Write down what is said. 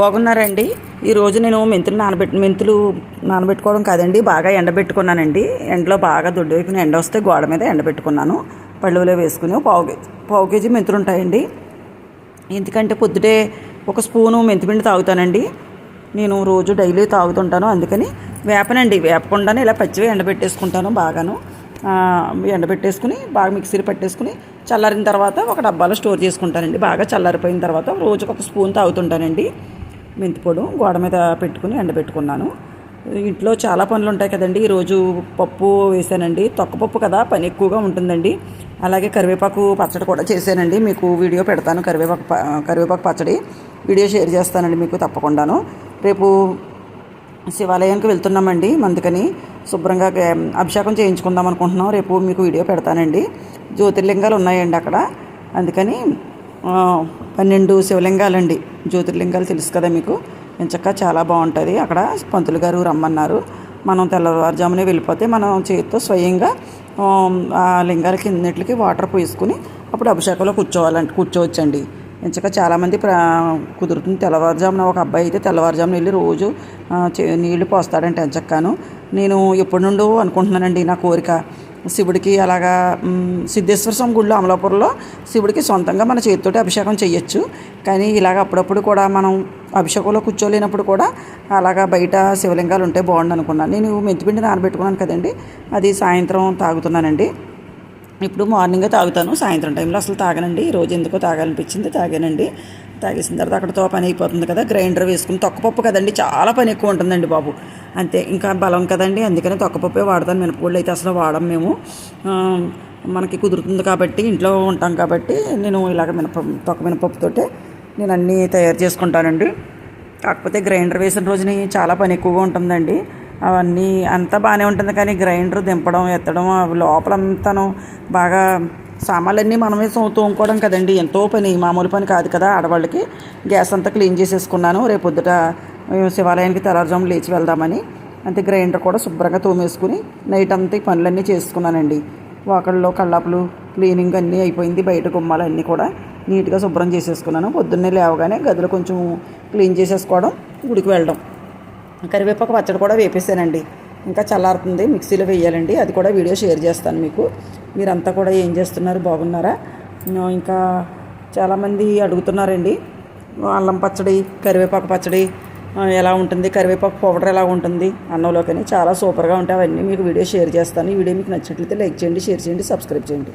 బాగున్నారండి. ఈరోజు నేను మెంతులు నానబెట్టుకోవడం కాదండి, బాగా ఎండబెట్టుకున్నానండి. ఎండలో బాగా దొడ్డు వైపున ఎండ వస్తే గోడ మీద ఎండబెట్టుకున్నాను. పళ్ళులో వేసుకుని పావు కేజీ మెంతులు ఉంటాయండి. ఎందుకంటే పొద్దుటే ఒక స్పూను మెంతిపిండి తాగుతానండి. నేను రోజు డైలీ తాగుతుంటాను. అందుకని వేపకుండానే ఇలా పచ్చివి ఎండబెట్టేసుకుంటాను. బాగాను ఎండబెట్టేసుకుని బాగా మిక్సీలో పట్టేసుకుని చల్లారిన తర్వాత ఒక డబ్బాలో స్టోర్ చేసుకుంటానండి. బాగా చల్లారిపోయిన తర్వాత రోజుకు ఒక స్పూన్ తాగుతుంటానండి. మెంతిపొడి గోడ మీద పెట్టుకుని ఎండబెట్టుకున్నాను. ఇంట్లో చాలా పనులు ఉంటాయి కదండి. ఈరోజు పప్పు వేసానండి. తొక్కపప్పు కదా, పని ఎక్కువగా ఉంటుందండి. అలాగే కరివేపాకు పచ్చడి కూడా చేశానండి. మీకు వీడియో పెడతాను. కరివేపాకు పచ్చడి వీడియో షేర్ చేస్తానండి మీకు తప్పకుండాను. రేపు శివాలయానికి వెళ్తున్నామండి. అందుకని శుభ్రంగా అభిషేకం చేయించుకుందాం అనుకుంటున్నాం. రేపు మీకు వీడియో పెడతానండి. జ్యోతిర్లింగాలు ఉన్నాయండి అక్కడ. అందుకని 12 శివలింగాలండి. జ్యోతిర్లింగాలు తెలుసు కదా మీకు. ఎంచక్కా చాలా బాగుంటుంది. అక్కడ పంతులు గారు రమ్మన్నారు. మనం తెల్లవారుజామునే వెళ్ళిపోతే మనం చేతితో స్వయంగా ఆ లింగాల కిందట్లకి వాటర్ పోసుకుని అప్పుడు అభిషేకంలో కూర్చోవచ్చండి. ఎంచక్కా చాలామంది కుదురుతుంది. తెల్లవారుజామున ఒక అబ్బాయి అయితే తెల్లవారుజామున వెళ్ళి రోజు నీళ్లు పోస్తాడంటే ఎంచక్కాను. నేను ఎప్పటి నుండో అనుకుంటున్నానండి, నా కోరిక శివుడికి అలాగా సిద్ధేశ్వర స్వామి గుడిలో అమలాపురంలో శివుడికి సొంతంగా మన చేతితోటి అభిషేకం చేయొచ్చు. కానీ ఇలాగ అప్పుడప్పుడు కూడా మనం అభిషేకంలో కూర్చోలేనప్పుడు కూడా అలాగా బయట శివలింగాలు ఉంటే బాగుండు అనుకున్నాను. నేను మెంతిపిండి నానబెట్టుకున్నాను కదండి, అది సాయంత్రం తాగుతున్నానండి. ఇప్పుడు మార్నింగే తాగుతాను, సాయంత్రం టైంలో అసలు తాగనండి. ఈరోజు ఎందుకో తాగాలనిపించింది, తాగానండి. తాగేసిన తర్వాత అక్కడతో పని అయిపోతుంది కదా, గ్రైండర్ వేసుకుని. తొక్కపప్పు కదండి, చాలా పని ఎక్కువ ఉంటుందండి బాబు. అంతే, ఇంకా బలం కదండి, అందుకని తొక్కపప్పే వాడతాను. మినపగుళ్ళు అయితే అసలు వాడం మేము. మనకి కుదురుతుంది కాబట్టి, ఇంట్లో ఉంటాం కాబట్టి నేను ఇలాగ తొక్క మినపప్పుతోటే నేను అన్నీ తయారు చేసుకుంటానండి. కాకపోతే గ్రైండర్ వేసిన రోజుని చాలా పని ఎక్కువగా ఉంటుందండి. అవన్నీ అంతా బాగానే ఉంటుంది, కానీ గ్రైండర్ దింపడం ఎత్తడం లోపలంతాను బాగా సామాన్లన్నీ మనమే తోముకోవడం కదండి, ఎంతో పని, మామూలు పని కాదు కదా ఆడవాళ్ళకి. గ్యాస్ అంతా క్లీన్ చేసేసుకున్నాను. రేపు పొద్దుట శివాలయానికి తెల్లవారుజాము లేచి వెళ్దామని. అంతే, గ్రైండర్ కూడా శుభ్రంగా తోమేసుకుని నైట్ అంతా ఈ పనులన్నీ చేసుకున్నానండి. వాకల్లో కల్లాపులు క్లీనింగ్ అన్నీ అయిపోయింది. బయట గుమ్మాలు అన్నీ కూడా నీట్గా శుభ్రం చేసేసుకున్నాను. పొద్దున్నే లేవగానే గదులు కొంచెం క్లీన్ చేసేసుకోవడం, గుడికి వెళ్ళడం. కరివేపాకు పచ్చడి కూడా వేపేసానండి. ఇంకా చల్లారుతుంది, మిక్సీలో వేయాలండి. అది కూడా వీడియో షేర్ చేస్తాను మీకు. మీరంతా కూడా ఏం చేస్తున్నారు, బాగున్నారా? ఇంకా చాలామంది అడుగుతున్నారండి, అల్లం పచ్చడి, కరివేపాకు పచ్చడి ఎలా ఉంటుంది, కరివేపాకు పౌడర్ ఎలా ఉంటుంది అన్నంలోకని. చాలా సూపర్గా ఉంటాయి. అవన్నీ మీకు వీడియో షేర్ చేస్తాను. ఈ వీడియో మీకు నచ్చినట్లయితే లైక్ చేయండి, షేర్ చేయండి, సబ్స్క్రైబ్ చేయండి.